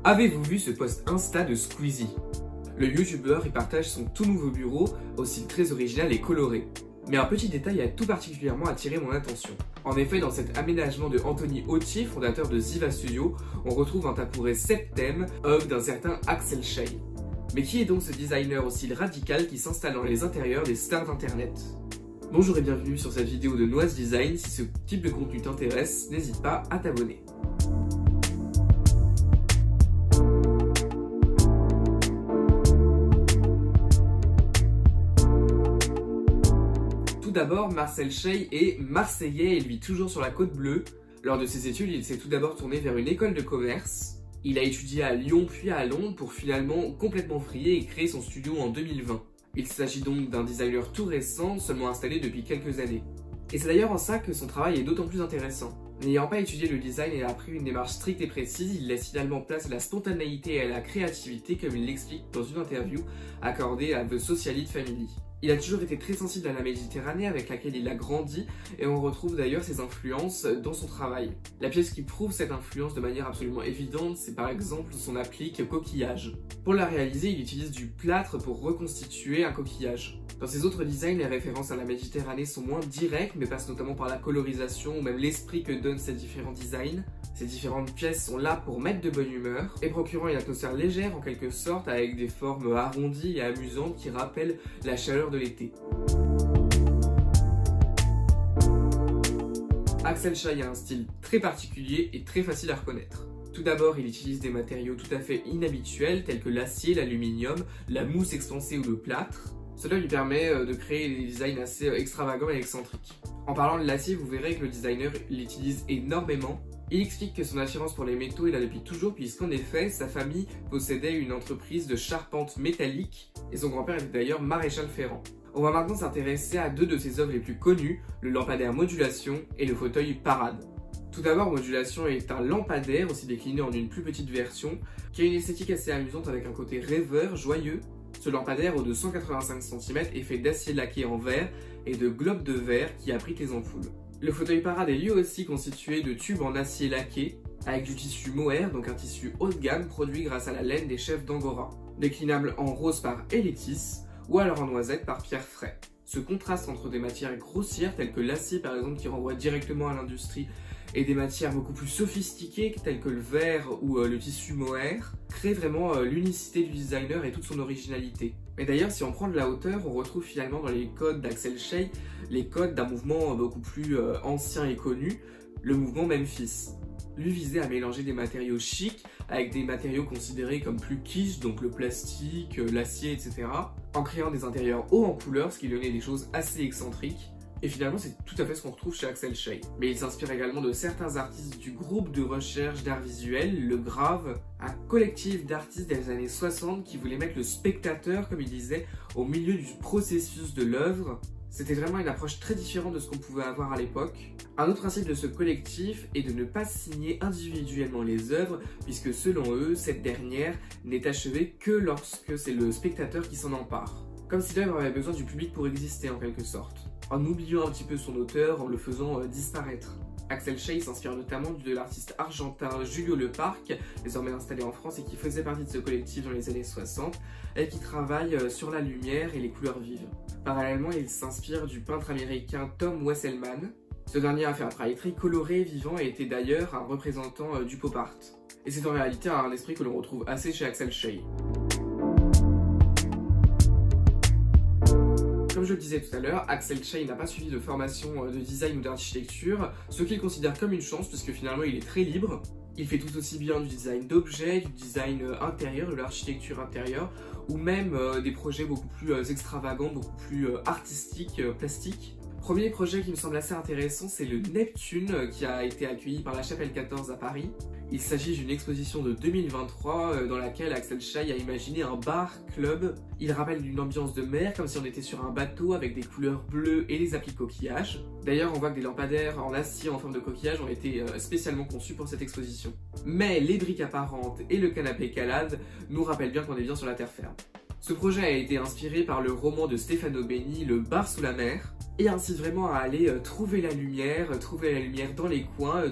Avez-vous vu ce post Insta de Squeezie? Le youtubeur y partage son tout nouveau bureau au style très original et coloré. Mais un petit détail a tout particulièrement attiré mon attention. En effet, dans cet aménagement de Anthony Autier, fondateur de Ziva Studio, on retrouve un tabouret septem, œuvre d'un certain Axel Schey. Mais qui est donc ce designer au style radical qui s'installe dans les intérieurs des stars d'internet? Bonjour et bienvenue sur cette vidéo de Noise Design. Si ce type de contenu t'intéresse, n'hésite pas à t'abonner. Tout d'abord, Marcel Schey est marseillais et vit toujours sur la côte bleue. Lors de ses études, il s'est tout d'abord tourné vers une école de commerce. Il a étudié à Lyon puis à Londres pour finalement complètement vriller et créer son studio en 2020. Il s'agit donc d'un designer tout récent, seulement installé depuis quelques années. Et c'est d'ailleurs en ça que son travail est d'autant plus intéressant. N'ayant pas étudié le design et appris une démarche stricte et précise, il laisse finalement place à la spontanéité et à la créativité comme il l'explique dans une interview accordée à The Socialite Family. Il a toujours été très sensible à la Méditerranée avec laquelle il a grandi et on retrouve d'ailleurs ses influences dans son travail. La pièce qui prouve cette influence de manière absolument évidente, c'est par exemple son applique coquillage. Pour la réaliser, il utilise du plâtre pour reconstituer un coquillage. Dans ses autres designs, les références à la Méditerranée sont moins directes mais passent notamment par la colorisation ou même l'esprit que donnent ces différents designs. Ces différentes pièces sont là pour mettre de bonne humeur et procurant une atmosphère légère en quelque sorte avec des formes arrondies et amusantes qui rappellent la chaleur de l'été. Axel Schey a un style très particulier et très facile à reconnaître. Tout d'abord, il utilise des matériaux tout à fait inhabituels tels que l'acier, l'aluminium, la mousse expansée ou le plâtre. Cela lui permet de créer des designs assez extravagants et excentriques. En parlant de l'acier, vous verrez que le designer l'utilise énormément. Il explique que son attirance pour les métaux est là depuis toujours puisqu'en effet, sa famille possédait une entreprise de charpente métallique et son grand-père était d'ailleurs maréchal ferrant. On va maintenant s'intéresser à deux de ses œuvres les plus connues, le lampadaire Modulation et le fauteuil Parade. Tout d'abord, Modulation est un lampadaire, aussi décliné en une plus petite version, qui a une esthétique assez amusante avec un côté rêveur, joyeux. Ce lampadaire haut de 185 cm est fait d'acier laqué en verre et de globes de verre qui abritent les ampoules. Le fauteuil Parade est lui aussi constitué de tubes en acier laqué avec du tissu mohair, donc un tissu haut de gamme produit grâce à la laine des chefs d'Angora, déclinable en rose par Elitis ou alors en noisette par Pierre Fray. Ce contraste entre des matières grossières telles que l'acier par exemple qui renvoie directement à l'industrie et des matières beaucoup plus sophistiquées telles que le verre ou le tissu mohair crée vraiment l'unicité du designer et toute son originalité. Mais d'ailleurs, si on prend de la hauteur, on retrouve finalement dans les codes d'Axel Schey les codes d'un mouvement beaucoup plus ancien et connu, le mouvement Memphis. Lui visait à mélanger des matériaux chics avec des matériaux considérés comme plus kitsch, donc le plastique, l'acier, etc. en créant des intérieurs hauts en couleur, ce qui donnait des choses assez excentriques. Et finalement, c'est tout à fait ce qu'on retrouve chez Axel Schey. Mais il s'inspire également de certains artistes du groupe de recherche d'art visuel, le Grave, un collectif d'artistes des années 60 qui voulait mettre le spectateur, comme il disait, au milieu du processus de l'œuvre. C'était vraiment une approche très différente de ce qu'on pouvait avoir à l'époque. Un autre principe de ce collectif est de ne pas signer individuellement les œuvres, puisque selon eux, cette dernière n'est achevée que lorsque c'est le spectateur qui s'en empare. Comme si l'œuvre avait besoin du public pour exister en quelque sorte, en oubliant un petit peu son auteur, en le faisant disparaître. Axel Schey s'inspire notamment de l'artiste argentin Julio Leparc, désormais installé en France et qui faisait partie de ce collectif dans les années 60, et qui travaille sur la lumière et les couleurs vives. Parallèlement, il s'inspire du peintre américain Tom Wesselmann. Ce dernier a fait un travail très coloré et vivant et était d'ailleurs un représentant du pop art. Et c'est en réalité un esprit que l'on retrouve assez chez Axel Schey. Comme je le disais tout à l'heure, Axel Schey n'a pas suivi de formation de design ou d'architecture, ce qu'il considère comme une chance puisque finalement il est très libre. Il fait tout aussi bien du design d'objets, du design intérieur, de l'architecture intérieure, ou même des projets beaucoup plus extravagants, beaucoup plus artistiques, plastiques. Premier projet qui me semble assez intéressant, c'est le Neptune qui a été accueilli par la Chapelle 14 à Paris. Il s'agit d'une exposition de 2023 dans laquelle Axel Schey a imaginé un bar-club. Il rappelle une ambiance de mer comme si on était sur un bateau avec des couleurs bleues et les appliques coquillages. D'ailleurs, on voit que des lampadaires en acier en forme de coquillage ont été spécialement conçus pour cette exposition. Mais les briques apparentes et le canapé calade nous rappellent bien qu'on est bien sur la terre ferme. Ce projet a été inspiré par le roman de Stefano Benni, Le bar sous la mer. et incite vraiment à aller trouver la lumière dans les coins,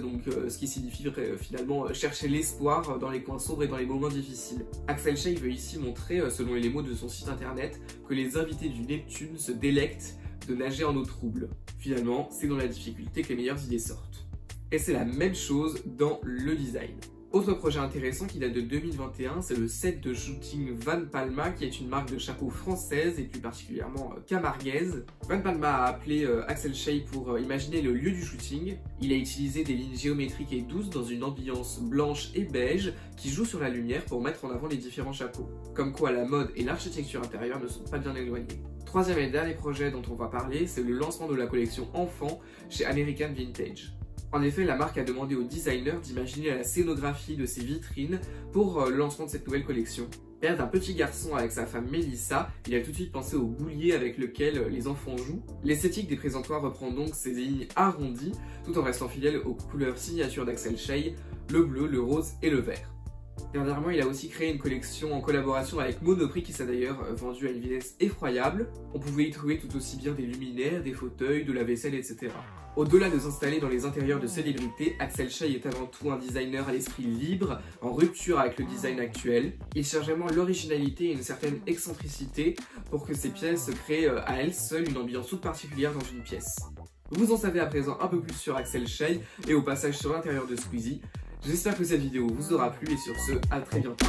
ce qui signifie finalement chercher l'espoir dans les coins sombres et dans les moments difficiles. Axel Schey veut ici montrer, selon les mots de son site internet, que les invités du Neptune se délectent de nager en eau trouble. Finalement, c'est dans la difficulté que les meilleures idées sortent. Et c'est la même chose dans le design. Autre projet intéressant qui date de 2021, c'est le set de shooting Van Palma, qui est une marque de chapeaux française et plus particulièrement camarguaise. Van Palma a appelé Axel Schey pour imaginer le lieu du shooting. Il a utilisé des lignes géométriques et douces dans une ambiance blanche et beige qui joue sur la lumière pour mettre en avant les différents chapeaux. Comme quoi la mode et l'architecture intérieure ne sont pas bien éloignées. Troisième et dernier projet dont on va parler, c'est le lancement de la collection Enfants chez American Vintage. En effet, la marque a demandé aux designers d'imaginer la scénographie de ses vitrines pour le lancement de cette nouvelle collection. Père d'un petit garçon avec sa femme Mélissa, il a tout de suite pensé au boulier avec lequel les enfants jouent. L'esthétique des présentoirs reprend donc ces lignes arrondies, tout en restant fidèle aux couleurs signatures d'Axel Schey, le bleu, le rose et le vert. Dernièrement, il a aussi créé une collection en collaboration avec Monoprix qui s'est d'ailleurs vendue à une vitesse effroyable. On pouvait y trouver tout aussi bien des luminaires, des fauteuils, de la vaisselle, etc. Au-delà de s'installer dans les intérieurs de célébrités, Axel Schey est avant tout un designer à l'esprit libre, en rupture avec le design actuel. Il cherche vraiment l'originalité et une certaine excentricité pour que ses pièces créent à elles seules une ambiance toute particulière dans une pièce. Vous en savez à présent un peu plus sur Axel Schey et au passage sur l'intérieur de Squeezie. J'espère que cette vidéo vous aura plu et sur ce, à très bientôt.